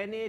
NA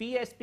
PSP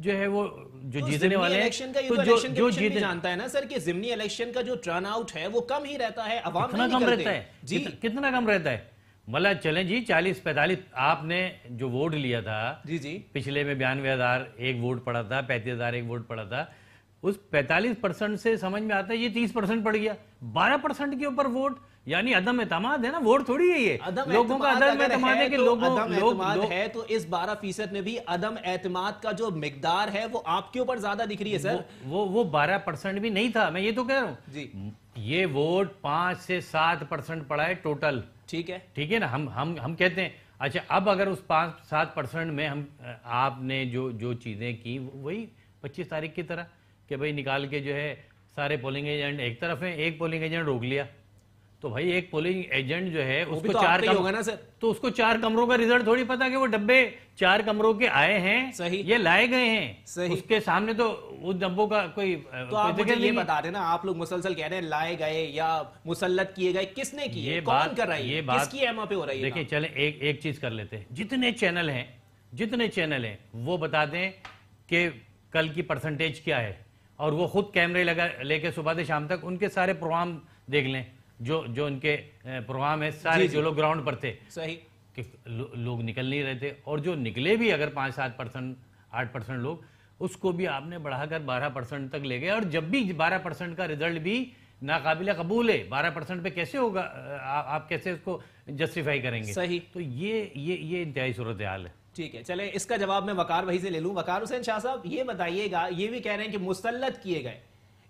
جو ہے وہ جو جیتنے والے ہیں الیکشن کا یہ تو الیکشن کمیشن بھی جانتا ہے نا سر کہ ضمنی الیکشن کا جو ٹرن آؤٹ ہے وہ کم ہی رہتا ہے, عوام کتنا کم رہتا ہے جی, کتنا کم رہتا ہے. مطلب چلیں جی 40-45 آپ نے جو ووٹ لیا تھا جی جی پچھلے میں 92,000 ایک ووٹ پڑا تھا, 35,000 ایک ووٹ پڑا تھا, اس 45% سے سمجھ میں آتا ہے یہ 30% پڑ گیا. 12% کے اوپر ووٹ, یعنی عدم اعتماد ہے نا, ووٹ تھوڑی ہے یہ, لوگوں کا عدم اعتماد ہے کہ لوگ ہے. تو اس 12% میں بھی عدم اعتماد کا جو مقدار ہے وہ آپ کے اوپر زیادہ دکھ رہی ہے سر. وہ 12% بھی نہیں تھا, میں یہ تو کہہ رہا ہوں جی. یہ ووٹ 5 سے 7% پڑا ہے ٹوٹل. ٹھیک ہے نا, ہم کہتے ہیں اچھا اب اگر اس 5-7% میں آپ نے جو چیزیں کی وہی 25 تاریخ کی طرح کہ بھئی نکال کے جو ہے سارے پولنگ ایجنٹ ایک طرف ہیں, ایک پولنگ ایجنٹ روک لیا, تو بھائی ایک پولنگ ایجنٹ جو ہے اس کو 4 کمروں کا رزلٹ تھوڑی پتا کہ وہ ڈبے 4 کمروں کے آئے ہیں یہ لائے گئے ہیں, اس کے سامنے تو اس ڈبوں کا کوئی. تو آپ مجھے یہ بتا دیں نا, آپ لوگ مسلسل کہہ رہے ہیں لائے گئے یا مسلط کیے گئے, کس نے کیے, کون کر رہا ہے, یہ کس کی ایما پہ ہو رہی ہے؟ دیکھیں چلیں ایک چیز کر لیتے ہیں, جتنے چینل ہیں وہ بتا دیں کہ کل کی پرسنٹیج کیا ہے, اور وہ خود کیمرے لے کے صبح سے شام تک ان کے سارے پروگرام دیکھ لیں, جو ان کے پروگرام ہے سارے, جو لوگ گراؤنڈ پر تھے صحیح کہ لوگ نکل نہیں رہے تھے, اور جو نکلے بھی اگر 5-7% 8% لوگ, اس کو بھی آپ نے بڑھا کر 12% تک لے گئے, اور جب بھی 12% کا رزلٹ بھی ناقابل قبول ہے, 12% پہ کیسے ہوگا, آپ کیسے اس کو جسٹیفائی کریں گے؟ صحیح. تو یہ انتہائی صورتحال ہے. ٹھیک ہے, چلیں اس کا جواب میں وقار بھائی سے لے لوں. وقار حسین شاہ صاحب یہ بتائیے گا, یہ بھی کہہ رہے ہیں کہ مسلط کیے گئے,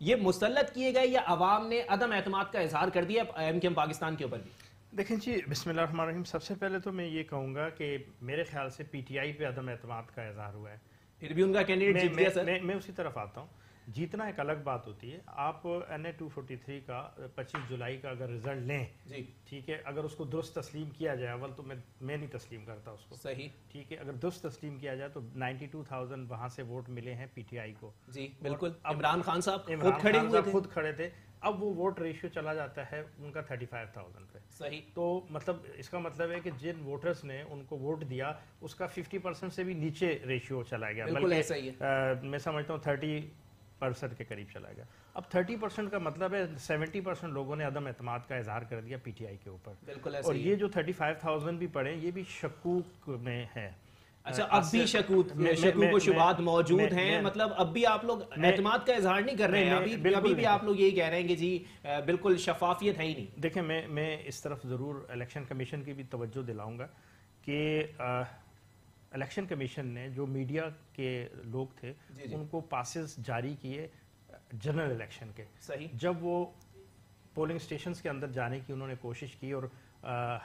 یہ مسلط کیے گئے یا عوام نے عدم اعتماد کا اظہار کر دیا ایم پاکستان کے اوپر بھی؟ دیکھیں جی, بسم اللہ الرحمن الرحیم. سب سے پہلے تو میں یہ کہوں گا کہ میرے خیال سے پی ٹی آئی پہ عدم اعتماد کا اظہار ہوا ہے, پھر بھی ان کا کینڈیڈیٹ جیت گیا سر. میں اسی طرف آتا ہوں. جیتنا ایک الگ بات ہوتی ہے. آپ NA 243 کا 25 جولائی کا اگر رزلٹ لیں جی ٹھیک ہے, اگر اس کو درست تسلیم کیا جائے, اول تو میں نہیں تسلیم کرتا اس کو, صحیح ٹھیک ہے, اگر درست تسلیم کیا جائے تو 92,000 وہاں سے ووٹ ملے ہیں پی ٹی آئی کو. جی بالکل, عمران خان صاحب خود کھڑے تھے. اب وہ ووٹ ریشیو چلا جاتا ہے ان کا 35,000 پہ. صحیح. تو مطلب اس کا مطلب ہے کہ جن ووٹرز نے ان کو ووٹ دیا اس کا 50% سے بھی نیچے ریشیو چلا گیا, بلکہ میں سمجھتا ہوں 30% کے قریب چلا گیا. اب 30% کا مطلب ہے 70% لوگوں نے عدم اعتماد کا اظہار کر دیا پی ٹی آئی کے اوپر. بالکل, اور یہ جو 35,000 بھی پڑے یہ بھی شکوک میں ہے. اچھا, اب بھی شکوک و شبہات موجود ہیں, مطلب اب بھی آپ لوگ اعتماد کا اظہار نہیں کر رہے ہیں, ابھی بھی آپ لوگ یہی کہہ رہے ہیں کہ جی بالکل شفافیت ہے ہی نہیں. دیکھیں میں اس طرف ضرور الیکشن کمیشن کی بھی توجہ دلاؤں گا کہ الیکشن کمیشن نے جو میڈیا کے لوگ تھے ان کو پاسز جاری کیے جنرل الیکشن کے. صحیح. جب وہ پولنگ سٹیشنز کے اندر جانے کی انہوں نے کوشش کی اور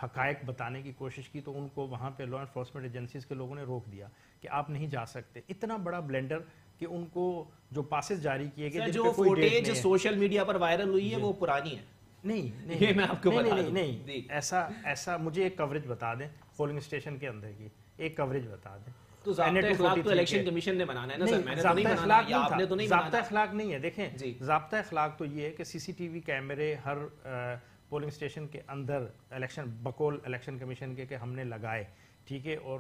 حقائق بتانے کی کوشش کی تو ان کو وہاں پہ لا انفورسمنٹ ایجنسیز کے لوگوں نے روک دیا کہ آپ نہیں جا سکتے. اتنا بڑا بلینڈر کہ ان کو جو پاسز جاری کیے گئے, جو فوٹیج سوشل میڈیا پر وائرل ہوئی ہے وہ پرانی ہے. نہیں میں آپ کو نہیں, ایسا مجھے ایک کوریج بتا دیں پولنگ اسٹیشن کے اندر کی, ایک کوریج بتا دیں. تو ضابطہ اخلاق تو الیکشن کمیشن نے بنانا ہے نا سر, میں نے تو نہیں بنانا یا آپ نے تو نہیں بنانا. ضابطہ اخلاق نہیں ہے. دیکھیں ضابطہ اخلاق تو یہ ہے کہ سی سی ٹی وی کیمرے ہر پولنگ اسٹیشن کے اندر الیکشن بقول الیکشن کمیشن کے کہ ہم نے لگائے, ٹھیک ہے. اور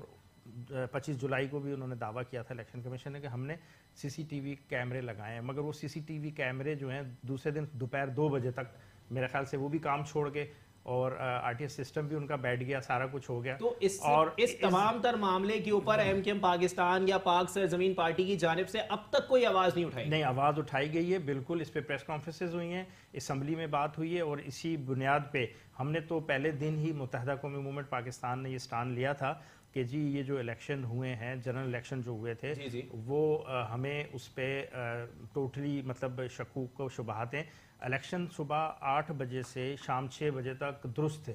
25 جولائی کو بھی انہوں نے دعویٰ کیا تھا الیکشن کمیشن نے کہ ہم نے سی سی ٹی وی کیمرے لگائے ہیں, مگر وہ سی سی ٹی وی کیمرے جو ہیں دوسرے دن دوپہر 2 بجے تک میرے خیال سے وہ بھی کام چھوڑ گئے, اور آر ٹی ایس سسٹم بھی ان کا بیٹھ گیا, سارا کچھ ہو گیا. تو اس تمام تر معاملے کے اوپر ایم کیو ایم پاکستان یا پاک سرزمین پارٹی کی جانب سے اب تک کوئی آواز نہیں اٹھائی؟ نہیں, آواز اٹھائی گئی ہے بالکل. اس پہ پریس کانفرنسز ہوئی ہیں, اسمبلی میں بات ہوئی ہے, اور اسی بنیاد پہ ہم نے تو پہلے دن ہی متحدہ قومی موومنٹ پاکستان نے یہ سٹان لیا تھا کہ جی یہ جو الیکشن ہوئے ہیں جنرل الیکشن جو ہوئے تھے وہ ہمیں اس پہ ٹوٹلی مطلب شکوک و شبہات ہیں. الیکشن صبح 8 بجے سے شام 6 بجے تک درست تھے,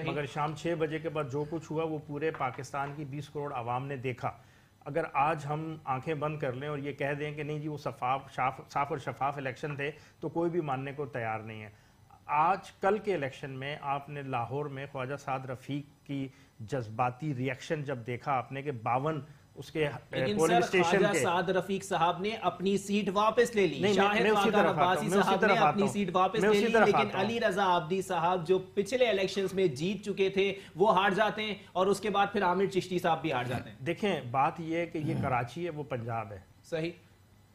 مگر شام 6 بجے کے بعد جو کچھ ہوا وہ پورے پاکستان کی 20 کروڑ عوام نے دیکھا. اگر آج ہم آنکھیں بند کر لیں اور یہ کہہ دیں کہ نہیں جی وہ صاف اور شفاف الیکشن تھے تو کوئی بھی ماننے کو تیار نہیں ہے. آج کل کے الیکشن میں آپ نے لاہور میں خواجہ سعد رفیق کی جذباتی ریئیکشن جب دیکھا آپ نے کہ 52 اس کے پولنگ اسٹیشن خواجہ سعد رفیق صاحب نے اپنی سیٹ واپس لے لی, شاہد خاقان عباسی صاحب نے اپنی سیٹ واپس لے لی, لیکن علی رضا عابدی صاحب جو پچھلے الیکشنز میں جیت چکے تھے وہ ہار جاتے ہیں, اور اس کے بعد پھر عامر چشتی صاحب بھی ہار جاتے ہیں. دیکھیں بات یہ ہے کہ یہ کراچی ہے وہ پنجاب ہے, صحیح.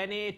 NA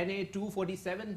NA 247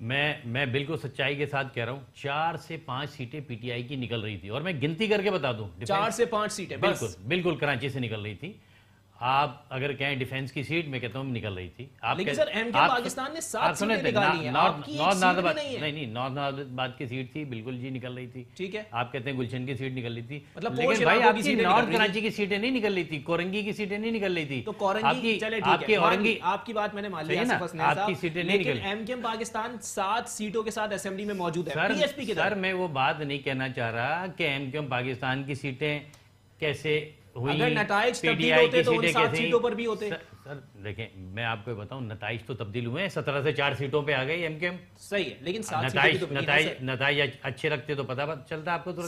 میں بالکل سچائی کے ساتھ کہہ رہا ہوں 4 سے 5 سیٹیں پی ٹی آئی کی نکل رہی تھی، اور میں گنتی کر کے بتا دوں 4 سے 5 سیٹیں بس بالکل کراچی سے نکل رہی تھی. آپ اگر کہیں ڈیفینس کی سیٹ میں کہتا ہوں نکل رہی تھی. لیکن سر ایم کے پاکستان نے 7 سیٹیں نکالی ہیں، آپ کی ایک سیٹ بھی نہیں ہے. نہیں نارتھ آباد کی سیٹ تھی بالکل جی نکل رہی تھی. ٹھیک ہے، آپ کہتے ہیں گلشن کی سیٹ نکل رہی تھی، مطلب لیکن بھائی آپ کی نارتھ کراچی کی سیٹیں نہیں نکل رہی تھی، کورنگی کی سیٹیں نہیں نکل رہی تھی. تو کورنگی چلے ٹھیک ہے، آپ کی بات میں نے مان لی آصف حسنین صاحب، آپ کی سیٹیں نہیں نکلی. لیکن ایم کے پاکستان 7 سیٹوں کے ساتھ اسمبلی میں موجود ہے پی ایس پی کے سر میں وہ بات نہیں کہنا چاہ رہا کہ ایم کیو ایم پاکستان کی سیٹیں کیسے ہوئی، اگر نتائج پی تبدیل ٹی آئی ہوتے کی تو ان سیٹیں 7 کیسے. سیٹوں پر بھی ہوتے. سر دیکھیں میں آپ کو بتاؤں نتائج تو تبدیل ہوئے ہیں، 17 سے 4 سیٹوں پہ آ گئی ایم کیو ایم. صحیح ہے، لیکن 7 سیٹیں تو نتائج اچھے رکھتے تو پتہ چلتا آپ کو تو.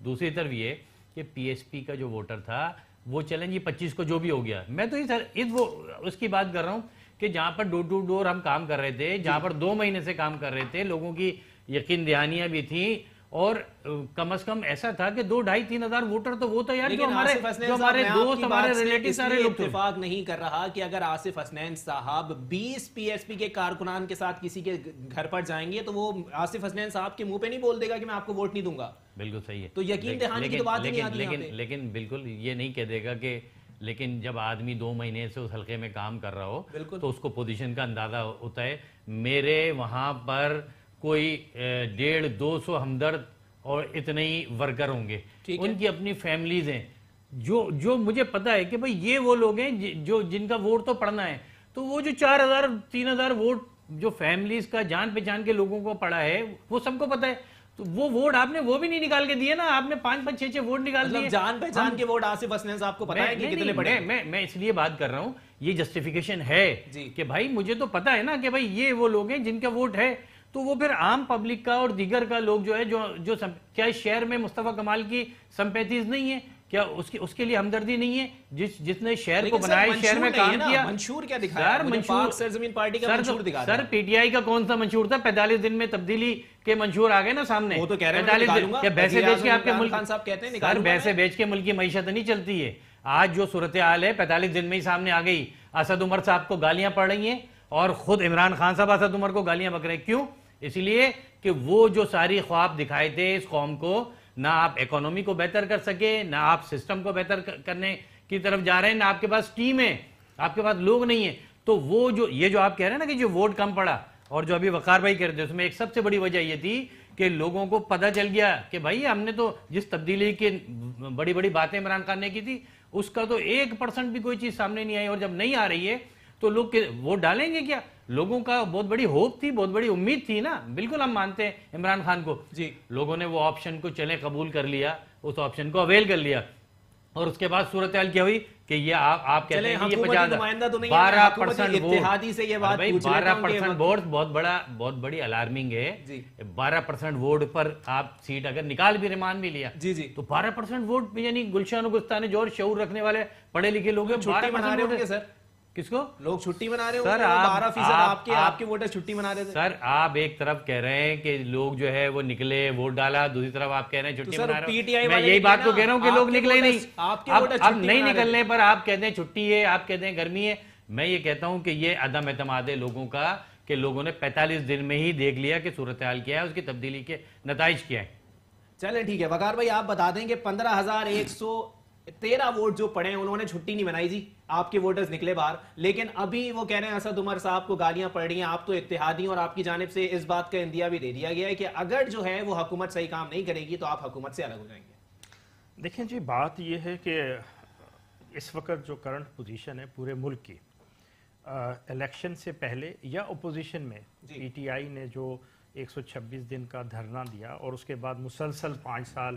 دوسری طرف یہ کہ پی ایس پی کا جو ووٹر تھا وہ چلیں جی 25 کو جو بھی ہو گیا. میں تو یہ سر اس کی بات کر رہا ہوں کہ جہاں پر ڈور ٹو ڈور ہم کام کر رہے تھے، جہاں پر 2 مہینے سے کام کر رہے تھے، لوگوں کی یقین دہانیاں بھی تھیں، اور کم از کم ایسا تھا کہ 2-2.5-3 ہزار ووٹر تو وہ تھا یار، جو ہمارے دوست ہمارے ریلیٹیو سارے لوگ اتفاق نہیں کر رہا کہ اگر آصف حسنین صاحب 20 پی ایس پی کے کارکنان کے ساتھ کسی کے گھر پر جائیں گے تو وہ آصف حسنین صاحب کے منہ پہ نہیں بول دے گا کہ میں آپ کو ووٹ نہیں دوں گا. بالکل صحیح ہے، تو یقین دہانی کی تو بات نہیں آتی. لیکن بالکل یہ نہیں کہہ دے گا کہ، لیکن جب آدمی 2 مہینے سے اس حلقے میں کام کر رہا ہو تو اس کو پوزیشن کا اندازہ ہوتا ہے. میرے وہاں پر کوئی 150-200 ہمدرد اور اتنے ہی ورکر ہوں گے، ان کی اپنی فیملیز ہیں، جو مجھے پتا ہے کہ بھئی یہ وہ لوگ ہیں جن کا ووٹ تو پڑنا ہے. تو وہ جو 4,000-3,000 ووٹ جو فیملیز کا جان پہچان کے لوگوں کو پڑا ہے وہ سب کو پتا ہے. تو وہ ووٹ آپ نے وہ بھی نہیں نکال کے دیے نا، آپ نے 5-5-6 ووٹ نکال دیے. جان پہچان کے ووٹ آصف حسنین صاحب کو پتا ہے کہ کتنے پڑے. میں اس لیے بات کر رہا ہوں، یہ جسٹیفیکیشن ہے کہ بھائی مجھے تو پتا ہے نا کہ بھئی یہ وہ لوگ ہیں جن کا ووٹ ہے. تو وہ پھر عام پبلک کا اور دیگر کا لوگ جو ہے جو کیا شہر میں مصطفیٰ کمال کی سمپیتیز نہیں ہے کیا، اس کے لیے ہمدردی نہیں ہے جس نے شہر کو بنایا، شہر میں کام کیا. منشور کیا دکھایا؟ پاک سرزمین پارٹی کا منشور دکھا. سر پی ٹی آئی کا کون سا منشور تھا؟ 45 دن میں تبدیلی کے منشور آ گئے نا سامنے. وہ تو کہہ رہے ہیں 45 دن کیا پیسے بیچ کے آپ کے ملک، سر پیسے بیچ کے ملک کی معیشت نہیں چلتی ہے. آج جو صورتحال ہے 45 دن میں ہی سامنے آ گئی. اسد عمر صاحب کو گالیاں پڑ رہی ہیں اور خود عمران خان صاحب اسد عمر کو گالیاں بک رہے ہیں. کیوں؟ اس لیے کہ وہ جو ساری خواب دکھائے تھے اس قوم کو، نہ آپ اکانومی کو بہتر کر سکے، نہ آپ سسٹم کو بہتر کرنے کی طرف جا رہے ہیں، نہ آپ کے پاس ٹیم ہے، آپ کے پاس لوگ نہیں ہیں. تو وہ جو آپ کہہ رہے ہیں نا کہ جو ووٹ کم پڑا، اور جو ابھی وقار بھائی کہہ رہے تھے اس میں ایک سب سے بڑی وجہ یہ تھی کہ لوگوں کو پتہ چل گیا کہ بھائی ہم نے تو جس تبدیلی کی بڑی بڑی باتیں عمران خان نے کی تھی اس کا تو 1% بھی کوئی چیز سامنے نہیں آئی. اور جب نہیں آ رہی ہے تو لوگ ووٹ ڈالیں گے کیا؟ لوگوں کا بہت بڑی ہوپ تھی، بہت بڑی امید تھی نا. بالکل ہم مانتے ہیں عمران خان کو جی. لوگوں نے وہ آپشن کو چلیں قبول کر لیا، اس آپشن کو اویل کر لیا، اور اس کے بعد صورتحال کیا ہوئی کہ یہ آپ کہتے ہیں کہ یہ 12% ووٹ بہت بڑی الارمنگ ہے. 12% ووٹ پر آپ سیٹ اگر نکال بھی ریمان بھی لیا تو 12% ووٹ یعنی گلشن و گستانے جو شعور رکھنے والے پڑھے لکھے لوگ ہیں. 12% ووٹ سر کس کو لوگ چھٹی منا رہے ہیں؟ 12% آپ کے ووٹر چھٹی منا رہے تھے. سر آپ ایک طرف کہہ رہے ہیں کہ لوگ جو ہے وہ نکلے ووٹ ڈالا، دوسری طرف آپ کہہ رہے ہیں چھٹی منا رہے ہیں. میں یہی بات تو کہہ رہا ہوں کہ لوگ نکلے ہی نہیں. اب نہیں نکلنے پر آپ کہتے ہیں چھٹی ہے، آپ کہتے ہیں گرمی ہے. میں یہ کہتا ہوں کہ یہ عدم اعتماد ہے لوگوں کا کہ لوگوں نے 45 دن میں ہی دیکھ لیا کہ صورتحال کیا ہے، اس کی تبدیلی کے نتائج کیا ہے. چلے ٹھیک ہے وقار بھائی آپ بتا دیں کہ 15,113 ووٹ جو پڑے ہیں انہوں نے چھٹی نہیں منائی جی، آپ کے ووٹرز نکلے باہر. لیکن ابھی وہ کہہ رہے ہیں اسد عمر صاحب کو گالیاں پڑ رہی ہیں، آپ تو اتحادی، اور آپ کی جانب سے اس بات کا اندیا بھی دے دیا گیا ہے کہ اگر جو ہے وہ حکومت صحیح کام نہیں کرے گی تو آپ حکومت سے الگ ہو جائیں گے. دیکھیں جی بات یہ ہے کہ اس وقت جو کرنٹ پوزیشن ہے پورے ملک کی، الیکشن سے پہلے یا اپوزیشن میں پی ٹی آئی نے جو 126 دن کا دھرنا دیا اور اس کے بعد مسلسل 5 سال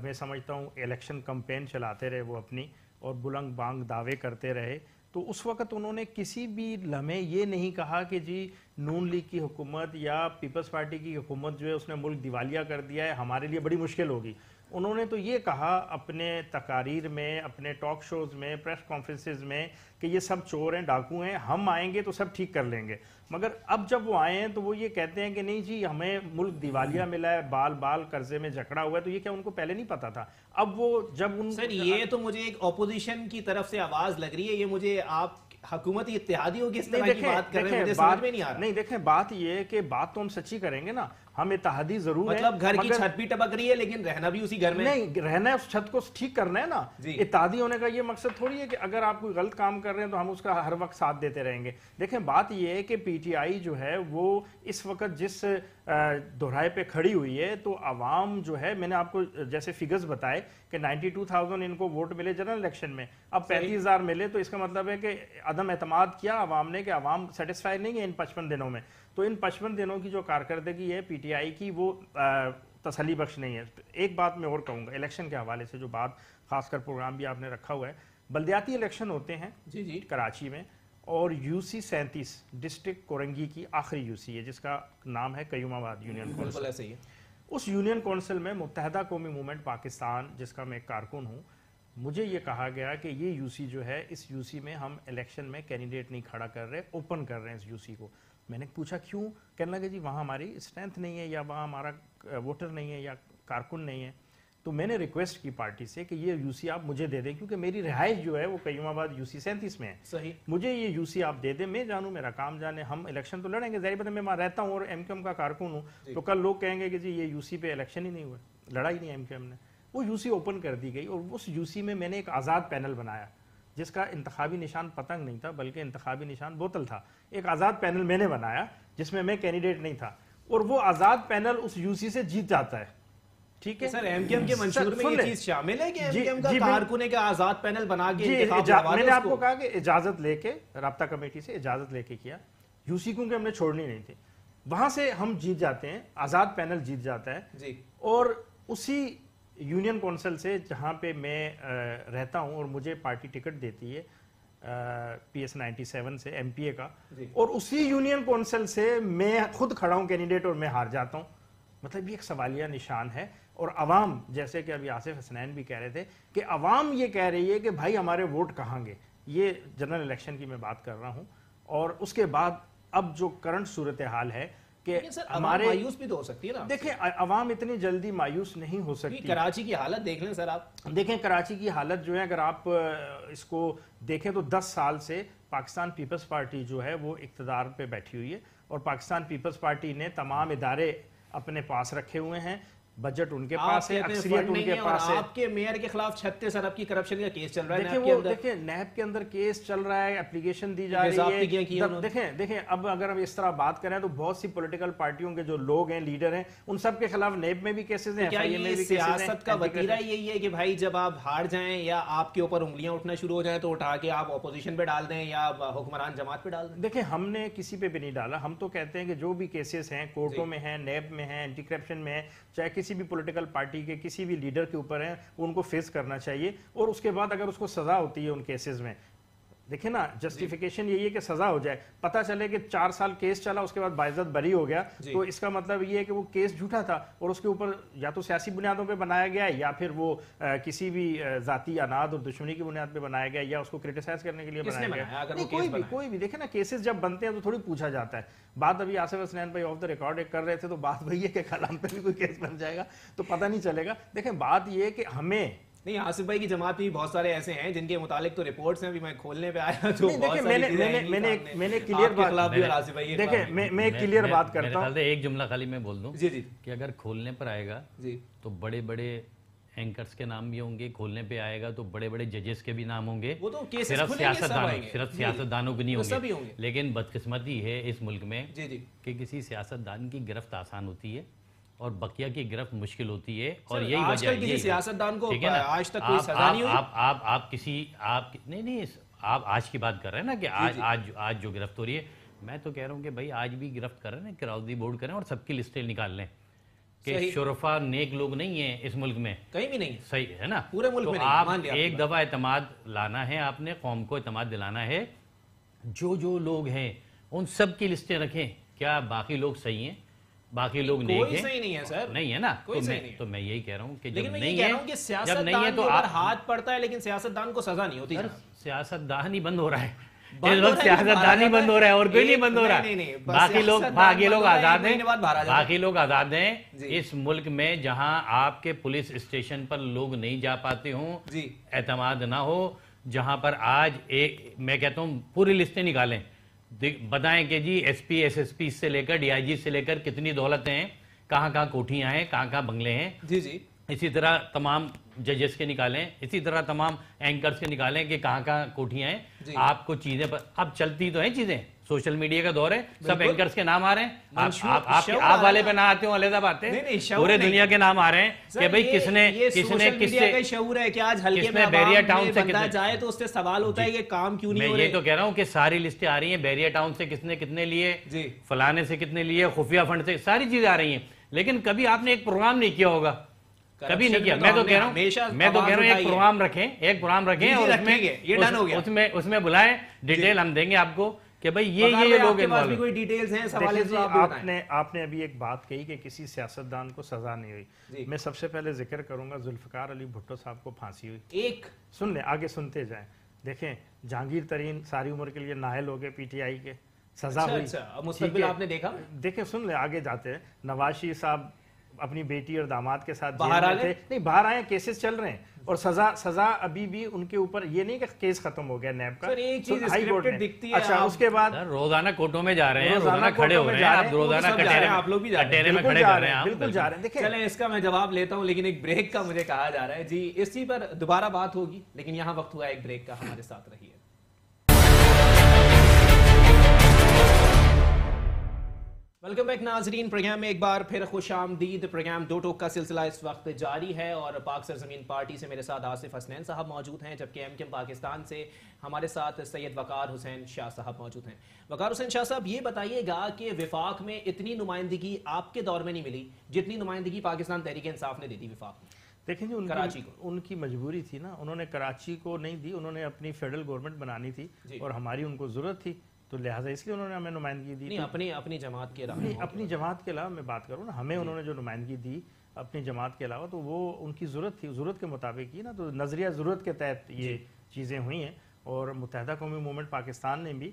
میں سمجھتا ہوں الیکشن کمپین چلاتے رہے وہ اپنی، اور بلند بانگ دعوے کرتے رہے. تو اس وقت انہوں نے کسی بھی لمحے یہ نہیں کہا کہ جی نون لیگ کی حکومت یا پیپلز پارٹی کی حکومت جو ہے اس نے ملک دیوالیہ کر دیا ہے، ہمارے لیے بڑی مشکل ہوگی. انہوں نے تو یہ کہا اپنے تقاریر میں، اپنے ٹاک شوز میں، پریس کانفرنسز میں کہ یہ سب چور ہیں، ڈاکو ہیں، ہم آئیں گے تو سب ٹھیک کر لیں گے. مگر اب جب وہ آئے ہیں تو وہ یہ کہتے ہیں کہ نہیں جی ہمیں ملک دیوالیہ ملا ہے، بال قرضے میں جکڑا ہوا ہے. تو یہ کیا ان کو پہلے نہیں پتا تھا؟ اب وہ جب ان سر یہ تو مجھے ایک اپوزیشن کی طرف سے آواز لگ رہی ہے، یہ مجھے آپ حکومتی اتحادیوں کی اس طرح کی بات کر رہے ہیں, مجھے سمجھ میں نہیں آ رہا. نہیں دیکھیں, بات یہ ہے کہ بات تو ہم سچی کریں گے نا, ہم اتحادی ضرور ہے, مطلب گھر کی چھت بھی ٹپک رہی ہے لیکن رہنا بھی اسی گھر میں نہیں, رہنا ہے اس چھت کو ٹھیک کرنا ہے نا. اتحادی ہونے کا یہ مقصد تھوڑی ہے کہ اگر آپ کوئی غلط کام کر رہے ہیں تو ہم اس کا ہر وقت ساتھ دیتے رہیں گے. دیکھیں بات یہ ہے کہ پی ٹی آئی جو ہے وہ اس وقت جس دہرائے پہ کھڑی ہوئی ہے, تو عوام جو ہے, میں نے آپ کو جیسے فگرز بتائے کہ 92,000 ان کو ووٹ ملے جنرل الیکشن میں, اب 35,000 ملے, تو اس کا مطلب ہے کہ عدم اعتماد کیا عوام نے, کہ عوام سیٹسفائی نہیں ہے ان 55 دنوں میں. تو ان 55 دنوں کی جو کارکردگی ہے پی ٹی آئی کی وہ تسلی بخش نہیں ہے. ایک بات میں اور کہوں گا الیکشن کے حوالے سے, جو بات خاص کر پروگرام بھی آپ نے رکھا ہوا ہے, بلدیاتی الیکشن ہوتے ہیں جی کراچی میں, اور یو سی 37 ڈسٹرکٹ کورنگی کی آخری یو سی ہے جس کا نام ہے قیوم آباد یونین کونسل. ایسے ہی ہے. اس یونین کونسل میں متحدہ قومی موومنٹ پاکستان, جس کا میں ایک کارکن ہوں, مجھے یہ کہا گیا کہ یہ یو سی جو ہے, اس یو سی میں ہم الیکشن میں کینڈیڈیٹ نہیں کھڑا کر رہے, اوپن کر رہے ہیں اس یو سی کو. میں نے پوچھا کیوں؟ کہنے لگا جی وہاں ہماری اسٹرینتھ نہیں ہے, یا وہاں ہمارا ووٹر نہیں ہے, یا کارکن نہیں ہے. تو میں نے ریکویسٹ کی پارٹی سے کہ یہ یو سی آپ مجھے دے دیں, کیونکہ میری رہائش جو ہے وہ قیوم آباد یو سی 37 میں ہے. صحیح, مجھے یہ یو سی آپ دے دیں, میں جانوں میرا کام جانے, ہم الیکشن تو لڑیں گے, ظاہر بات ہے میں وہاں رہتا ہوں اور ایم کیو ایم کا کارکن ہوں, تو کل لوگ کہیں گے کہ جی یہ یو سی پہ الیکشن ہی نہیں ہوا, لڑا ہی نہیں ایم کیو ایم نے. وہ یو سی اوپن کر دی گئی, اور اس یو سی میں میں نے ایک آزاد پینل بنایا جس کا انتخابی نشان پتنگ نہیں تھا بلکہ انتخابی نشان بوتل تھا. ایک آزاد پینل میں نے بنایا جس میں کینڈیڈیٹ نہیں تھا, اور وہ آزاد پینل اس یو سی سے جیت جاتا ہے. ٹھیک ہے سر, ایم کیو ایم کے منشور میں یہ چیز شامل ہے کہ ایم کیو ایم کا جی کارکن کا آزاد پینل بنا کے میں نے آپ کو کہا کہ اجازت لے کے, رابطہ کمیٹی سے اجازت لے کے کیا, یو سی کیونکہ ہم نے چھوڑنی نہیں تھی, وہاں سے ہم جیت جاتے ہیں, آزاد پینل جیت جاتا ہے جی. اور اسی یونین کونسل سے جہاں پہ میں رہتا ہوں اور مجھے پارٹی ٹکٹ دیتی ہے پی ایس 97 سے ایم پی اے کا, اور اسی یونین کونسل سے میں خود کھڑا ہوں کینڈیڈیٹ اور میں ہار جاتا ہوں. مطلب یہ ایک سوالیہ نشان ہے. اور عوام, جیسے کہ ابھی آصف حسنین بھی کہہ رہے تھے کہ عوام یہ کہہ رہی ہے کہ بھائی ہمارے ووٹ کہاں گے. یہ جنرل الیکشن کی میں بات کر رہا ہوں, اور اس کے بعد اب جو کرنٹ صورتحال ہے کہ ہمارے مایوس بھی تو ہو سکتی ہے نا. دیکھیں عوام اتنی جلدی مایوس نہیں ہو سکتی. کراچی کی حالت دیکھ لیں سر آپ, دیکھیں کراچی کی حالت جو ہے, اگر آپ اس کو دیکھیں تو 10 سال سے پاکستان پیپلز پارٹی جو ہے وہ اقتدار پہ بیٹھی ہوئی ہے, اور پاکستان پیپلز پارٹی نے تمام ادارے اپنے پاس رکھے ہوئے ہیں, بجٹ ان کے پاس ہے, اکثریت ان کے پاس ہے. آپ کے میئر کے خلاف 36 ارب کی کرپشن کا کیس چل رہا ہے. دیکھیں نیب کے اندر کیس چل رہا ہے, اپلیکیشن دی جا رہی ہے. دیکھیں اب اگر ہم اس طرح بات کریں تو بہت سی پولیٹیکل پارٹیوں کے جو لوگ ہیں, لیڈر ہیں, ان سب کے خلاف نیب میں بھی کیسز ہیں, کیا یہ سیاست کا وتیرہ یہی ہے کہ بھائی جب آپ ہار جائیں یا آپ کے اوپر انگلیاں اٹھنا شروع ہو جائیں تو اٹھا کے آپ اپوزیشن پہ ڈال دیں یا حکمران جماعت پہ ڈال دیں؟ دیکھیں ہم نے کسی پہ بھی نہیں ڈالا. ہم تو کہتے ہیں کہ جو بھی کیسز ہیں کورٹوں میں ہیں, نیب میں ہیں, اینٹی کرپشن میں ہیں, چاہے کسی بھی پولیٹیکل پارٹی کے کسی بھی لیڈر کے اوپر ہیں, ان کو فیس کرنا چاہیے, اور اس کے بعد اگر اس کو سزا ہوتی ہے ان کیسز میں, دیکھیں نا جسٹیفیکیشن یہی ہے کہ سزا ہو جائے. پتہ چلے کہ 4 سال کیس چلا, اس کے بعد باعزت بری ہو گیا, تو اس کا مطلب یہ ہے کہ وہ کیس جھوٹا تھا اور اس کے اوپر یا تو سیاسی بنیادوں پہ بنایا گیا ہے, یا پھر وہ کسی بھی ذاتی اناد اور دشمنی کی بنیاد پہ بنایا گیا, یا اس کو کرٹیسائز کرنے کے لیے بنایا گیا. کوئی بھی دیکھیں نا, کیسز جب بنتے ہیں تو تھوڑی پوچھا جاتا ہے. بات ابھی آصف حسنین بھائی آف دا ریکارڈ کر رہے تھے, تو بات وہی ہے کہ کل ہم پہ بھی کوئی کیس بن جائے گا تو پتہ نہیں چلے گا. دیکھیں بات یہ ہے کہ ہمیں نہیں, آصف بھائی کی جماعت بھی بہت سارے ایسے ہیں جن کے متعلق تو رپورٹس ہیں, ابھی میں کھولنے پہ آیا تو میں نے کلیئر بات, دیکھیں میں ایک کلیئر بات کرتا ہوں. ایک جملہ خالی میں بول دوں جی کہ اگر کھولنے پر آئے گا تو بڑے بڑے اینکرز کے نام بھی ہوں گے, کھولنے پہ آئے گا تو بڑے بڑے ججز کے بھی نام ہوں گے, صرف سیاستدانوں کے نہیں ہوں گے. لیکن بدقسمتی ہے اس ملک میں کہ کسی سیاستدان کی گرفت آسان ہوتی ہے اور بقیہ کی گرفت مشکل ہوتی ہے, اور یہی وجہ ہے کسی سیاستدان کو آج تک کوئی سزا نہیں ہوئی. آپ کسی نہیں آپ آج کی بات کر رہے ہیں نا کہ آج جو گرفت ہو رہی ہے, میں تو کہہ رہا ہوں کہ بھائی آج بھی گرفت کر رہے ہیں, کراؤدی بورڈ کریں اور سب کی لسٹیں نکال لیں کہ شرفا نیک لوگ نہیں ہیں اس ملک میں, کہیں بھی نہیں, صحیح ہے نا, پورے ملک میں. آپ ایک دفعہ اعتماد لانا ہے, آپ نے قوم کو اعتماد دلانا ہے, جو لوگ ہیں ان سب کی لسٹیں رکھیں. کیا باقی لوگ صحیح ہیں, باقی لوگ نیک ہیں؟ کوئی صحیح نہیں ہے سر, نہیں ہے نا, تو میں یہی کہہ رہا ہوں کہ جب نہیں ہے, سیاستدان کے اوپر ہاتھ پڑتا ہے لیکن سیاستدان کو سزا نہیں ہوتی. سیاستدان ہی بند ہو رہا ہے اس وقت, سیاستدان ہی بند ہو رہا ہے اور کوئی نہیں بند ہو رہا. باقی لوگ آزاد ہیں, باقی لوگ آزاد ہیں اس ملک میں. جہاں آپ کے پولیس اسٹیشن پر لوگ نہیں جا پاتے ہوں, اعتماد نہ ہو, جہاں پر آج میں کہتا ہوں پوری لسٹیں نکالیں, بتائیں کہ G S P S S P سے لے کر ڈی آئی جی سے لے کر کتنی دولتیں ہیں, کہاں کہاں کوٹھیاں ہیں, کہاں کہاں بنگلے ہیں. جی جی. اسی طرح تمام ججز کے نکالیں, اسی طرح تمام اینکرز کے نکالیں کہ کہاں کہاں کوٹھیاں ہیں. آپ کو چیزیں اب چلتی تو ہیں چیزیں, سوشل میڈیا کا دور ہے, سب اینکرز کے نام آ رہے ہیں. آپ والے پہ نہ آتے ہوں علیحدہ بات ہے, پورے دنیا کے نام آ رہے ہیں کہ بھئی کس نے کس سے شعور ہے کہ آج ہلکے میں بیریا ٹاؤن سے بندہ جائے تو اس سے سوال ہوتا ہے کہ کام کیوں نہیں ہو میں رہے. یہ تو کہہ رہا ہوں کہ ساری لسٹیں آ رہی ہیں, بیریا ٹاؤن سے کس نے کتنے لیے, فلانے سے کتنے لیے, خفیہ فنڈ سے, ساری چیزیں آ رہی ہیں. لیکن کبھی آپ نے ایک پروگرام نہیں کیا ہوگا, کبھی نہیں کیا. میں تو کہہ رہا ہوں ایک پروگرام رکھیں اور اس میں بلائیں, ڈیٹیل ہم دیں گے آپ کو کہ بھئی یہ لوگ کوئی ڈیٹیلز ہیں, سوال آپ نے ابھی ایک بات کہی کہ کسی سیاستدان کو سزا نہیں ہوئی. میں سب سے پہلے ذکر کروں گا ذوالفقار علی بھٹو صاحب کو پھانسی ہوئی. ایک سن لیں, آگے سنتے جائیں. دیکھیں جہانگیر ترین ساری عمر کے لیے نااہل ہو گئے پی ٹی آئی کے, سزا ہوئی. مستقبل آپ نے دیکھا, دیکھیں سن لیں, آگے جاتے ہیں. نواز شریف صاحب اپنی بیٹی اور داماد کے ساتھ باہر آئے, نہیں باہر آئے, کیسز چل رہے ہیں اور سزا ابھی بھی ان کے اوپر, یہ نہیں کہ کیس ختم ہو گیا نیب کا. ہائی کورٹ نے اچھا اس کے بعد روزانہ کورٹوں میں جا رہے ہیں, روزانہ کھڑے ہو رہے ہیں, آپ روزانہ آپ لوگ بھی کٹہرے میں کھڑے کر رہے ہیں. بالکل جا رہے ہیں. چلیں اس کا میں جواب لیتا ہوں, لیکن ایک بریک کا مجھے کہا جا رہا ہے. جی اسی پر دوبارہ بات ہوگی, لیکن یہاں وقت ہوا ایک بریک کا, ہمارے ساتھ رہیے. ویلکم بیک ناظرین, پروگرام میں ایک بار پھر خوش آمدید. پروگرام دو ٹوک کا سلسلہ اس وقت جاری ہے اور پاک سرزمین پارٹی سے میرے ساتھ آصف حسنین صاحب موجود ہیں, جبکہ ایم کیو ایم پاکستان سے ہمارے ساتھ سید وقار حسین شاہ صاحب موجود ہیں. وقار حسین شاہ صاحب, یہ بتائیے گا کہ وفاق میں اتنی نمائندگی آپ کے دور میں نہیں ملی جتنی نمائندگی پاکستان تحریک انصاف نے دی تھی وفاق میں. دیکھیں جی کراچی کو ان کی مجبوری تھی نا, انہوں نے کراچی کو نہیں دی, انہوں نے اپنی فیڈرل گورنمنٹ بنانی تھی اور ہماری ان کو ضرورت تھی, تو لہٰذا اس لیے انہوں نے ہمیں نمائندگی دی. نہیں, اپنی جماعت کے علاوہ, اپنی جماعت کے علاوہ میں بات کروں نا, ہمیں انہوں نے جو نمائندگی دی اپنی جماعت کے علاوہ, تو وہ ان کی ضرورت تھی, ضرورت کے مطابق ہی نا, تو نظریہ ضرورت کے تحت یہ چیزیں ہوئی ہیں. اور متحدہ قومی موومنٹ پاکستان نے بھی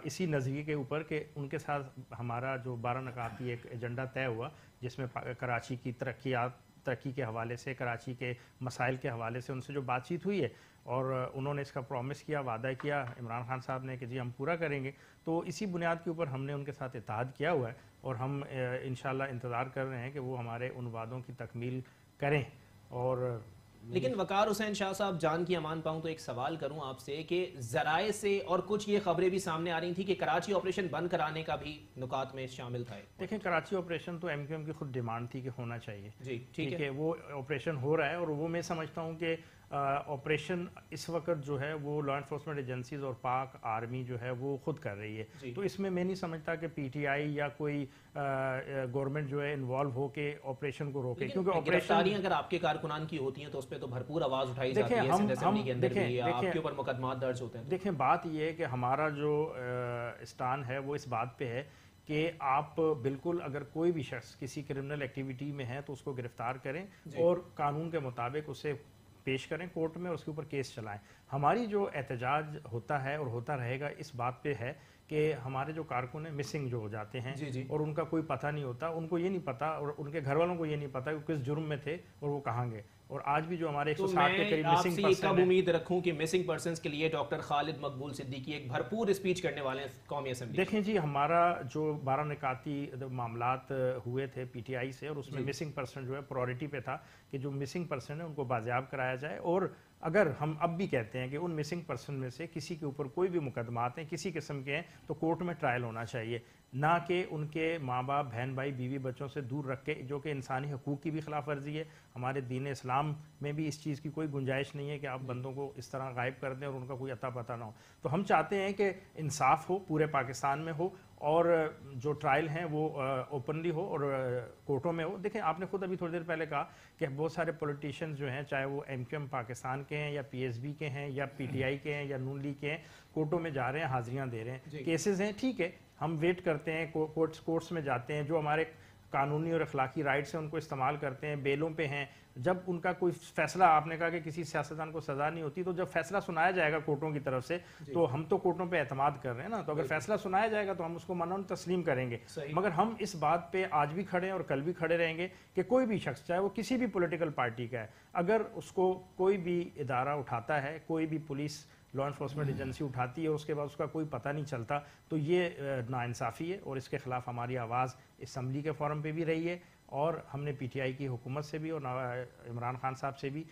اسی نظریے کے اوپر کہ ان کے ساتھ ہمارا جو 12 نکاتی ایک ایجنڈا طے ہوا, جس میں کراچی کی ترقی کے حوالے سے, کراچی کے مسائل کے حوالے سے ان سے جو بات چیت ہوئی ہے, اور انہوں نے اس کا پرومس کیا, وعدہ کیا عمران خان صاحب نے کہ جی ہم پورا کریں گے. تو اسی بنیاد کے اوپر ہم نے ان کے ساتھ اتحاد کیا ہوا ہے, اور ہم انشاءاللہ انتظار کر رہے ہیں کہ وہ ہمارے ان وعدوں کی تکمیل کریں. اور لیکن وقار حسین شاہ صاحب, جان کی امان پاؤں تو ایک سوال کروں آپ سے کہ ذرائع سے اور کچھ یہ خبریں بھی سامنے آ رہی تھی کہ کراچی آپریشن بند کرانے کا بھی نکات میں شامل تھا. دیکھیں کراچی آپریشن تو ایم کیو ایم کی خود ڈیمانڈ تھی کہ ہونا چاہیے. جی ٹھیک ہے, وہ آپریشن ہو رہا ہے, اور وہ میں سمجھتا ہوں کہ آپریشن اس وقت جو ہے وہ لا انفورسمنٹ ایجنسیز اور پاک آرمی جو ہے وہ خود کر رہی ہے. تو اس میں نہیں سمجھتا کہ پی ٹی آئی یا کوئی گورنمنٹ جو ہے انوالو ہو کے آپریشن کو روکے, کیونکہ گرفتاریاں اگر آپ کے کارکنان کی ہوتی ہیں تو اس پہ تو بھرپور آواز اٹھائی جاتی ہے, اسمبلی کے اندر بھی آپ کے اوپر مقدمات درج ہوتے ہیں. دیکھیں بات یہ ہے کہ ہمارا جو اسٹان ہے وہ اس بات پہ ہے کہ آپ بالکل اگر کوئی بھی شخص کسی کرمنل ایکٹیویٹی میں ہے تو اس کو گرفتار کریں اور قانون کے مطابق اسے پیش کریں کورٹ میں اور اس کے اوپر کیس چلائیں. ہماری جو احتجاج ہوتا ہے اور ہوتا رہے گا اس بات پہ ہے کہ ہمارے جو کارکن ہیں مسنگ جو ہو جاتے ہیں اور ان کا کوئی پتہ نہیں ہوتا, ان کو یہ نہیں پتا اور ان کے گھر والوں کو یہ نہیں پتا کہ کس جرم میں تھے اور وہ کہاں گئے. اور آج بھی جو ہمارے 160 کے قریب مسنگ پرسن ہیں, کب امید رکھوں کہ مسنگ پرسنز کے لیے ڈاکٹر خالد مقبول صدیقی ایک بھرپور اسپیچ کرنے والے ہیں قومی اسمبلی. دیکھیں جی ہمارا جو 12 نکاتی معاملات ہوئے تھے پی ٹی آئی سے, اور اس میں مسنگ پرسن جو ہے پرائورٹی پہ تھا کہ جو مسنگ پرسن ہے ان کو بازیاب کرایا جائے. اور اگر ہم اب بھی کہتے ہیں کہ ان مسنگ پرسن میں سے کسی کے اوپر کوئی بھی مقدمات ہیں کسی قسم کے ہیں تو کورٹ میں ٹرائل ہونا چاہیے, نہ کہ ان کے ماں باپ, بہن بھائی, بیوی بچوں سے دور رکھ کے, جو کہ انسانی حقوق کی بھی خلاف ورزی ہے. ہمارے دین اسلام میں بھی اس چیز کی کوئی گنجائش نہیں ہے کہ آپ بندوں کو اس طرح غائب کر دیں اور ان کا کوئی عطا پتہ نہ ہو. تو ہم چاہتے ہیں کہ انصاف ہو, پورے پاکستان میں ہو, اور جو ٹرائل ہیں وہ اوپنلی ہو اور کورٹوں میں ہو. دیکھیں آپ نے خود ابھی تھوڑی دیر پہلے کہا کہ بہت سارے پولیٹیشینز جو ہیں, چاہے وہ ایم کیو ایم پاکستان کے ہیں یا پی ایس بی کے ہیں یا پی ٹی آئی کے ہیں یا نون لیگ کے ہیں, کورٹوں میں جا رہے ہیں, حاضریاں دے رہے ہیں, کیسز ہیں, ٹھیک ہے ہم ویٹ کرتے ہیں, کورٹس میں جاتے ہیں, جو ہمارے قانونی اور اخلاقی رائٹس ہیں ان کو استعمال کرتے ہیں, بیلوں پہ ہیں. جب ان کا کوئی فیصلہ, آپ نے کہا کہ کسی سیاستدان کو سزا نہیں ہوتی, تو جب فیصلہ سنایا جائے گا کورٹوں کی طرف سے, تو ہم تو کورٹوں پہ اعتماد کر رہے ہیں نا, تو اگر فیصلہ سنایا جائے گا تو ہم اس کو منع تسلیم کریں گے. مگر ہم اس بات پہ آج بھی کھڑے ہیں اور کل بھی کھڑے رہیں گے کہ کوئی بھی شخص, چاہے وہ کسی بھی پولیٹیکل پارٹی کا ہے, اگر اس کو کوئی بھی ادارہ اٹھاتا ہے, کوئی بھی پولیس لا انفورسمنٹ ایجنسی اٹھاتی ہے اور اس کے بعد اس کا کوئی پتہ نہیں چلتا, تو یہ ناانصافی ہے, اور اس کے خلاف ہماری آواز اسمبلی کے فورم پہ بھی رہی ہے, اور ہم نے پی ٹی آئی کی حکومت سے بھی اور عمران خان صاحب سے بھی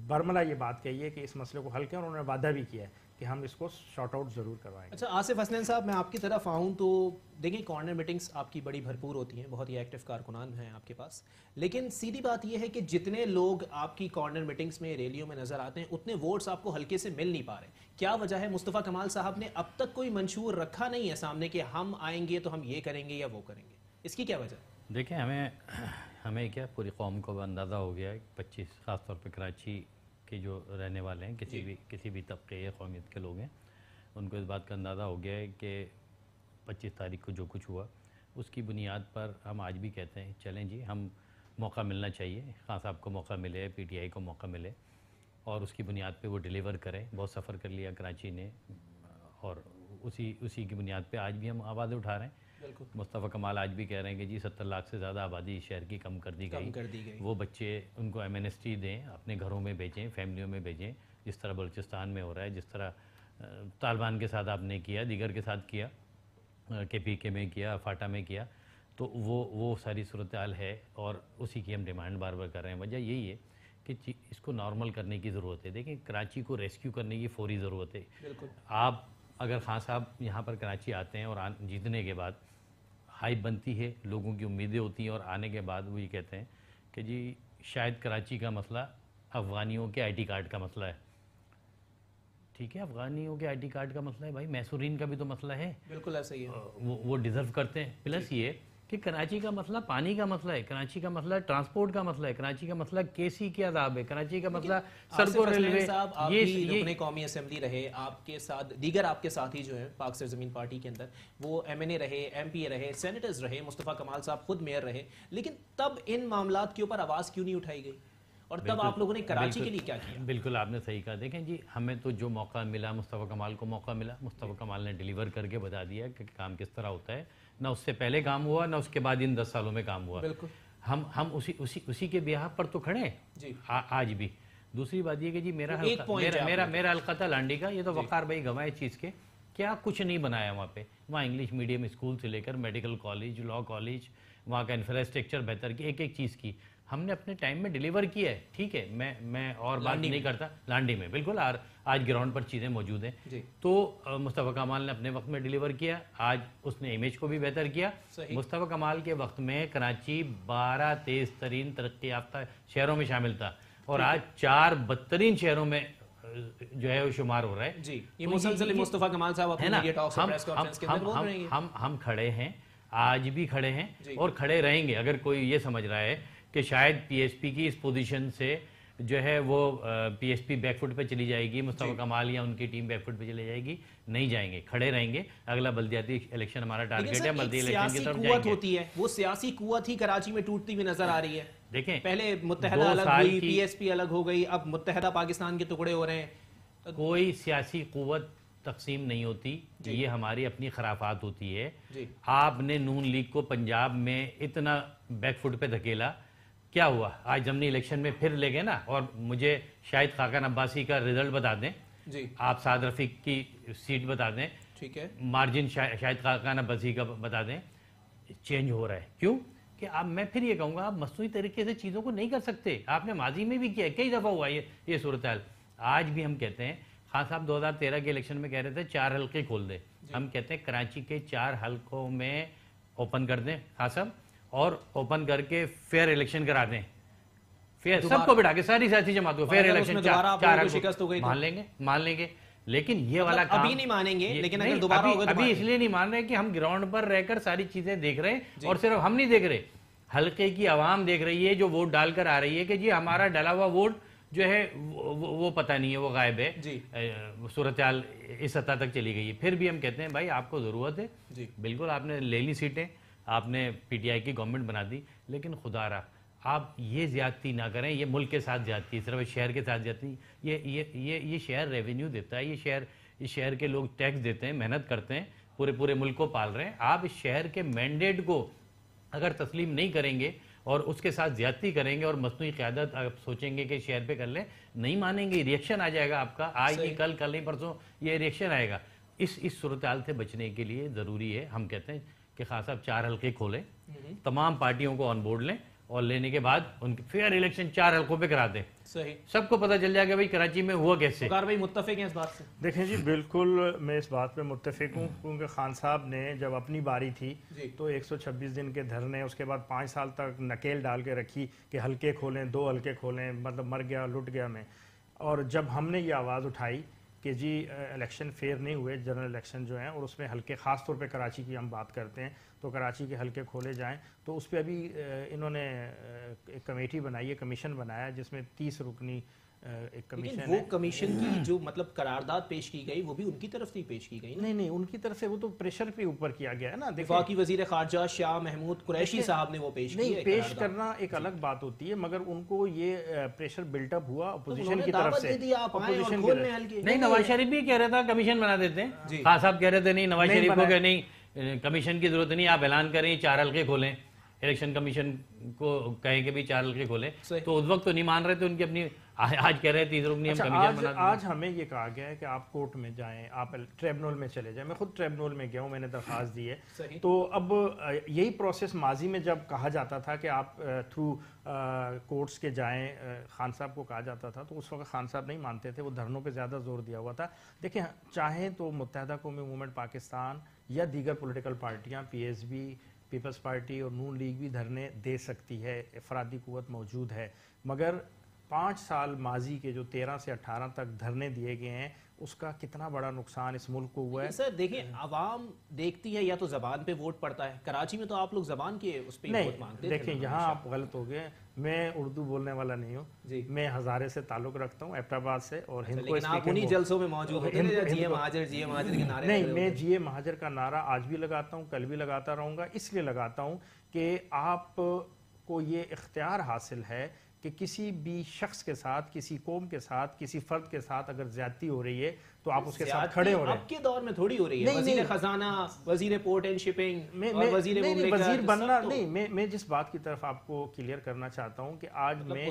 برملا یہ بات کہی ہے کہ اس مسئلے کو حل کریں, اور انہوں نے وعدہ بھی کیا ہے کہ ہم اس کو شارٹ آؤٹ ضرور کروائیں گے. اچھا آصف حسنین صاحب, میں آپ کی طرف آؤں تو دیکھیں کارنر میٹنگز آپ کی بڑی بھرپور ہوتی ہیں, بہت ہی ایکٹیو کارکنان ہیں آپ کے پاس, لیکن سیدھی بات یہ ہے کہ جتنے لوگ آپ کی کارنر میٹنگز میں, ریلیوں میں نظر آتے ہیں, اتنے ووٹس آپ کو ہلکے سے مل نہیں پا رہے. کیا وجہ ہے؟ مصطفیٰ کمال صاحب نے اب تک کوئی منشور رکھا نہیں ہے سامنے کہ ہم آئیں گے تو ہم یہ کریں گے یا وہ کریں گے, اس کی کیا وجہ ہے؟ دیکھیں ہمیں کیا پوری قوم کو اندازہ ہو گیا ہے, 25 خاص طور پہ کراچی کے جو رہنے والے ہیں, کسی بھی طبقے یا قومیت کے لوگ ہیں, ان کو اس بات کا اندازہ ہو گیا ہے کہ 25 تاریخ کو جو کچھ ہوا اس کی بنیاد پر ہم آج بھی کہتے ہیں چلیں جی, ہم موقع ملنا چاہیے, خان صاحب کو موقع ملے, پی ٹی آئی کو موقع ملے, اور اس کی بنیاد پہ وہ ڈیلیور کریں. بہت سفر کر لیا کراچی نے, اور اسی کی بنیاد پہ آج بھی ہم آوازیں اٹھا رہے ہیں. مصطفیٰ کمال آج بھی کہہ رہے ہیں کہ جی 70 لاکھ سے زیادہ آبادی شہر کی کم کر دی گئی. وہ بچے ان کو ایمنسٹی دیں, اپنے گھروں میں بھیجیں, فیملیوں میں بھیجیں, جس طرح بلوچستان میں ہو رہا ہے, جس طرح طالبان کے ساتھ آپ نے کیا, دیگر کے ساتھ کیا, کے پی کے میں کیا, فاٹا میں کیا, تو وہ ساری صورتحال ہے, اور اسی کی ہم ڈیمانڈ بار بار کر رہے ہیں. وجہ یہی ہے کہ اس کو نارمل کرنے کی ضرورت ہے. دیکھیں کراچی کو ریسکیو کرنے کی فوری ضرورت ہے. آپ اگر خان صاحب یہاں پر کراچی آتے ہیں اور جیتنے کے بعد ہائپ بنتی ہے, لوگوں کی امیدیں ہوتی ہیں, اور آنے کے بعد وہ یہ کہتے ہیں کہ جی شاید کراچی کا مسئلہ افغانیوں کے آئی ٹی کارڈ کا مسئلہ ہے. ٹھیک ہے, افغانیوں کے آئی ٹی کارڈ کا مسئلہ ہے, بھائی میسورین کا بھی تو مسئلہ ہے. بالکل ایسا ہی ہے, وہ ڈیزرو کرتے ہیں. پلس یہ کہ کراچی کا مسئلہ پانی کا مسئلہ ہے, کراچی کا مسئلہ ٹرانسپورٹ کا مسئلہ ہے, کراچی کا مسئلہ کیسی کے عذاب ہے, کراچی کا مسئلہ سڑکوں, ریلوے. آپ بھی رکن قومی اسمبلی رہے, آپ کے ساتھ دیگر آپ کے ساتھی جو ہیں پاک سرزمین پارٹی کے اندر, وہ ایم این اے رہے, ایم پی اے رہے, سینیٹرز رہے, مصطفیٰ کمال صاحب خود میئر رہے, لیکن تب ان معاملات کے اوپر آواز کیوں نہیں اٹھائی گئی, اور تب آپ لوگوں نے کراچی کے لیے کیا کیا؟ بالکل آپ نے صحیح کہا. دیکھیں جی, ہمیں تو جو موقع ملا, مصطفیٰ کمال کو موقع ملا, مصطفیٰ کمال نے ڈیلیور کر کے بتا دیا کہ کام کس طرح ہوتا ہے. نہ اس سے پہلے کام ہوا, نہ اس کے بعد ان 10 سالوں میں کام ہوا. ہم اسی کے بیاہ پر تو کھڑے ہیں آج بھی. دوسری بات یہ کہ جی میرا حلقہ تھا لانڈی کا, یہ تو وقار بھائی گواہ ہے چیز کے, کیا کچھ نہیں بنایا وہاں پہ. وہاں انگلش میڈیم اسکول سے لے کر میڈیکل کالج, لا کالج, وہاں کا انفراسٹرکچر بہتر کی, ایک چیز کی ہم نے اپنے ٹائم میں ڈیلیور کیا ہے. ٹھیک ہے, میں اور بات نہیں کرتا, لانڈی میں بالکل آج گراؤنڈ پر چیزیں موجود ہیں. تو مصطفیٰ کمال نے اپنے وقت میں ڈیلیور کیا, آج اس نے امیج کو بھی بہتر کیا. مصطفیٰ کمال کے وقت میں کراچی 12 تیز ترین ترقی یافتہ شہروں میں شامل تھا, اور آج 4 بدترین شہروں میں جو ہے وہ شمار ہو رہا ہے. جی, یہ مسلسل مصطفیٰ کمال صاحب اپنے میڈیا ٹاک سے پریس کانفرنس کے اندر بول رہے ہیں. ہم کھڑے ہیں, آج بھی کھڑے ہیں, اور کھڑے رہیں گے. اگر کوئی یہ سمجھ رہا ہے کہ شاید پی ایس پی کی اس پوزیشن سے جو ہے وہ P S P back foot پہ چلی جائے گی, مصطفیٰ کمال یا ان کی ٹیم بیک فٹ پہ چلی جائے گی, نہیں جائیں گے, کھڑے رہیں گے. اگلا بلدیاتی الیکشن ہمارا ٹارگیٹ ہے, بلدی الیکشن کی طرف جائیں گے. ہوتی ہے, وہ سیاسی قوت ہی کراچی میں ٹوٹتی ہوئی نظر آ رہی ہے. دیکھیں پہلے متحدہ الگ ہوئی, پی ایس پی الگ ہو گئی, اب متحدہ پاکستان کے ٹکڑے ہو رہے ہیں. کوئی سیاسی قوت تقسیم نہیں ہوتی, یہ ہماری اپنی خرافات ہوتی ہے. آپ نے نون لیگ کو پنجاب میں اتنا بیک فٹ پہ دھکیلا, کیا ہوا؟ آج ضمنی الیکشن میں پھر لے گئے نا. اور مجھے شاہد خاقان عباسی کا رزلٹ بتا دیں, آپ سعد رفیق کی سیٹ بتا دیں, ٹھیک ہے, مارجن شاہد خاقان عباسی کا بتا دیں. چینج ہو رہا ہے. کیوں کہ اب میں پھر یہ کہوں گا, آپ مصنوعی طریقے سے چیزوں کو نہیں کر سکتے. آپ نے ماضی میں بھی کیا, کئی دفعہ ہوا یہ صورتحال. آج بھی ہم کہتے ہیں, خان صاحب 2013 کے الیکشن میں کہہ رہے تھے 4 حلقے کھول دیں. ہم کہتے ہیں کراچی کے 4 حلقوں میں اوپن کر دیں خان صاحب, اور اوپن کر کے فیئر الیکشن کرا دیں. فیئر سب کو بٹھا کے, ساری سیاسی جماعت کو فیئر الیکشن 4 مان لیں گے. لیکن یہ والا کام ابھی نہیں مانیں گے, لیکن اگر دوبارہ ہوگا تو ابھی اس لیے نہیں مان رہے کہ ہم گراؤنڈ پر رہ کر ساری چیزیں دیکھ رہے ہیں, اور صرف ہم نہیں دیکھ رہے, حلقے کی عوام دیکھ رہی ہے جو ووٹ ڈال کر آ رہی ہے کہ جی ہمارا ڈالا ہوا ووٹ جو ہے وہ پتہ نہیں ہے, وہ غائب ہے. صورتحال اس سطح تک چلی گئی ہے. پھر بھی ہم کہتے ہیں بھائی آپ کو ضرورت ہے, بالکل آپ نے لے لی سیٹیں, آپ نے پی ٹی آئی کی گورنمنٹ بنا دی، لیکن خدا را آپ یہ زیادتی نہ کریں، یہ ملک کے ساتھ زیادتی، صرف شہر کے ساتھ زیادتی. یہ شہر ریونیو دیتا ہے، یہ شہر کے لوگ ٹیکس دیتے ہیں، محنت کرتے ہیں، پورے ملک کو پال رہے ہیں. آپ اس شہر کے مینڈیٹ کو اگر تسلیم نہیں کریں گے اور اس کے ساتھ زیادتی کریں گے اور مصنوعی قیادت آپ سوچیں گے کہ شہر پہ کر لیں، نہیں مانیں گے، ریئیکشن آ جائے گا آپ کا. آج نہیں کل نہیں پرسوں یہ ریئیکشن آئے گا. اس صورتحال سے بچنے کے لیے ضروری ہے، ہم کہتے ہیں کہ خاص صاحب 4 حلقے کھولیں، تمام پارٹیوں کو آن بورڈ لیں اور لینے کے بعد ان کے فیئر الیکشن 4 حلقوں پہ کرا دیں. صحیح، سب کو پتہ چل جائے گا بھائی کراچی میں ہوا کیسے. بھائی متفق ہیں اس بات سے؟ دیکھیں جی بالکل میں اس بات پہ متفق ہوں، کیونکہ خان صاحب نے جب اپنی باری تھی تو 126 دن کے دھرنے، اس کے بعد 5 سال تک نکیل ڈال کے رکھی کہ حلقے کھولیں، 2 حلقے کھولیں، مطلب مر گیا لٹ گیا میں. اور جب ہم نے یہ آواز اٹھائی کہ جی الیکشن فیئر نہیں ہوئے، جنرل الیکشن جو ہیں، اور اس میں حلقے خاص طور پہ کراچی کی ہم بات کرتے ہیں تو کراچی کے حلقے کھولے جائیں، تو اس پہ ابھی انہوں نے ایک کمیٹی بنائی ہے، کمیشن بنایا جس میں 30 رکنی ایک کمیشن ہے. وہ کمیشن کی جو مطلب قرارداد پیش کی گئی وہ بھی ان کی طرف سے پیش کی گئی؟ نہیں ان کی طرف سے وہ تو پریشر پہ اوپر کیا گیا ہے نا. وفاقی وزیر خارجہ شاہ محمود قریشی صاحب نے وہ پیش کی ہے. پیش کرنا ایک الگ بات ہوتی ہے، مگر ان کو یہ پریشر بلٹ اپ ہوا اپوزیشن کی طرف سے. نہیں، نواز شریف بھی کہہ رہا تھا کمیشن بنا دیتے ہیں. خان صاحب کہہ رہے تھے نہیں، نواز شریف کو کہ نہیں کمیشن کی ضرورت نہیں، آپ اعلان کریں 4 حلقے کھولیں، الیکشن کمیشن کو کہیں کہ بھی 4 حلقے کھولیں. تو اس وقت تو نہیں مان رہے تھے ان کی اپنی، آج کہہ رہے تیسرے رکنی ہم کمیشن بنا دیں. آج ہمیں یہ کہا گیا ہے کہ آپ کورٹ میں جائیں، آپ ٹریبونل میں چلے جائیں. میں خود ٹریبونل میں گیا ہوں، میں نے درخواست دی ہے. تو اب یہی پروسیس ماضی میں جب کہا جاتا تھا کہ آپ تھرو کورٹس کے جائیں، خان صاحب کو کہا جاتا تھا تو اس وقت خان صاحب نہیں مانتے تھے، وہ دھرنوں پہ زیادہ زور دیا ہوا تھا. دیکھیں چاہیں تو متحدہ قومی موومنٹ پاکستان یا دیگر پولیٹیکل پارٹیاں، P S B, Peoples Party اور نون لیگ بھی دھرنے دے سکتی ہے، افرادی قوت موجود ہے. مگر 5 سال ماضی کے جو 13 سے 18 تک دھرنے دیے گئے ہیں، اس کا کتنا بڑا نقصان اس ملک کو ہوا ہے. سر دیکھیں عوام دیکھتی ہے یا تو زبان پہ ووٹ پڑتا ہے. کراچی میں تو آپ لوگ زبان کے اس پہ ووٹ مانگتے ہیں. دیکھیں یہاں آپ غلط ہو گئے، میں اردو بولنے والا نہیں ہوں، میں ہزارے سے تعلق رکھتا ہوں، ایبٹ آباد سے. اور ہند کو آپ انہی جلسوں میں موجود ہوتے ہیں جی اے مہاجر کے نعرے. نہیں، میں جی اے مہاجر کا نعرہ آج بھی لگاتا ہوں، کل بھی لگاتا رہوں گا. اس لیے لگاتا ہوں کہ آپ کو یہ اختیار حاصل ہے کہ کسی بھی شخص کے ساتھ، کسی قوم کے ساتھ، کسی فرد کے ساتھ اگر زیادتی ہو رہی ہے تو آپ اس کے ساتھ کھڑے ہو رہے ہیں. اب کے دور میں تھوڑی ہو رہی ہے. وزیر خزانہ، وزیر پورٹ اینڈ شپنگ اور وزیر بننا نہیں. میں جس بات کی طرف آپ کو کلیئر کرنا چاہتا ہوں کہ آج میں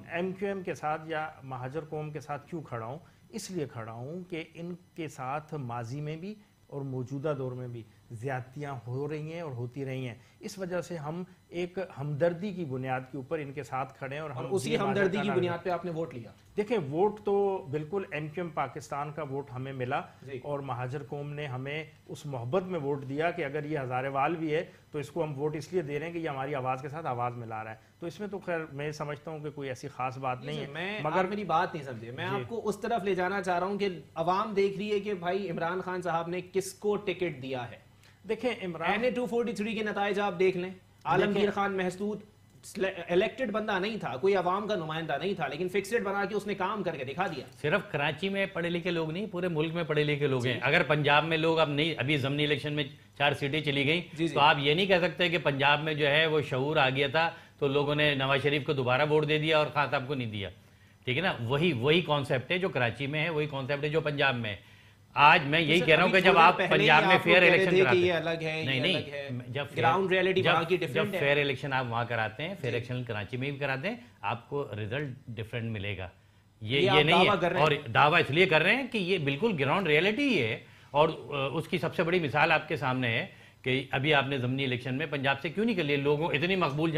ایم کیو ایم کے ساتھ یا مہاجر قوم کے ساتھ کیوں کھڑا ہوں، اس لیے کھڑا ہوں کہ ان کے ساتھ ماضی میں بھی اور موجودہ دور میں بھی زیادتیاں ہو رہی ہیں اور ہوتی رہی ہیں. اس وجہ سے ہم ایک ہمدردی کی بنیاد کے اوپر ان کے ساتھ کھڑے ہیں اور ہم اسی ہمدردی کی بنیاد پہ آپ نے ووٹ لیا. دیکھیں ووٹ تو بالکل ایم کیو ایم پاکستان کا ووٹ ہمیں ملا اور مہاجر قوم نے ہمیں اس محبت میں ووٹ دیا کہ اگر یہ ہزارے وال بھی ہے تو اس کو ہم ووٹ اس لیے دے رہے ہیں کہ یہ ہماری آواز کے ساتھ آواز ملا رہا ہے. تو اس میں تو خیر میں سمجھتا ہوں کہ کوئی ایسی خاص بات نہیں ہے. مگر میری بات نہیں سمجھے، میں آپ کو اس طرف لے جانا چاہ رہا ہوں کہ عوام دیکھ رہی ہے کہ بھائی عمران خان صاحب نے کس کو ٹکٹ دیا ہے. دیکھیں عمران NA-243 کے نتائج آپ دیکھ لیں. عالمگیر خان محسود الیکٹڈ بندہ نہیں تھا، کوئی عوام کا نمائندہ نہیں تھا، لیکن فکسڈ بنا کے اس نے کام کر کے دکھا دیا. صرف کراچی میں پڑھے لکھے لوگ نہیں، پورے ملک میں پڑھے لکھے لوگ ہیں. اگر پنجاب میں لوگ ابھی ضمنی الیکشن میں 4 سیٹیں چلی گئیں تو آپ یہ نہیں کہہ سکتے کہ پنجاب میں جو ہے وہ شعور آ گیا تھا تو لوگوں نے نواز شریف کو دوبارہ ووٹ دے دیا اور خان صاحب کو نہیں دیا. ٹھیک ہے نا، وہی کانسیپٹ ہے جو کراچی میں ہے، وہی کانسیپٹ ہے جو پنجاب میں ہے. آج میں یہی کہہ رہا ہوں کہ جب آپ پنجاب میں فیئر الیکشن کراتے ہیں، جب فیئر الیکشن آپ وہاں کراتے ہیں، فیئر الیکشن کراچی میں بھی کراتے ہیں، آپ کو ریزلٹ ڈفرینٹ ملے گا. یہ نہیں ہے، اور دعویٰ اس لیے کر رہے ہیں کہ یہ بالکل گراؤنڈ ریئلٹی ہی ہے. اور اس کی سب سے بڑی مثال آپ کے سامنے ہے کہ ابھی آپ نے ضمنی الیکشن میں پنجاب سے کیوں نہیں کر لیے. لوگوں اتنی مقبول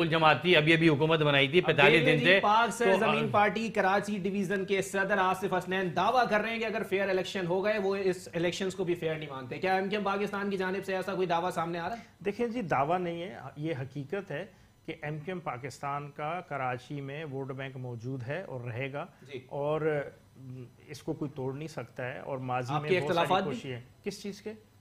جماعت تھی ابھی حکومت بنائی تھی 45 دن سے. پاک سرزمین پارٹی کراچی ڈویژن کے صدر آصف حسنین دعویٰ کر رہے ہیں کہ اگر فیئر الیکشن ہو گئے وہ اس الیکشنز کو بھی فیئر نہیں مانتے. کیا ایم کیو ایم پاکستان کی جانب سے ایسا کوئی دعویٰ سامنے آ رہا ہے؟ دیکھیں جی دعویٰ نہیں ہے، یہ حقیقت ہے کہ ایم کیو ایم پاکستان کا کراچی میں ووٹ بینک موجود ہے اور رہے گا، اور اس کو کوئی توڑ نہیں سکتا ہے. اور ماضی میں بہت ساری کوششیں ہیں. کس چیز کے؟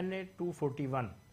NA 241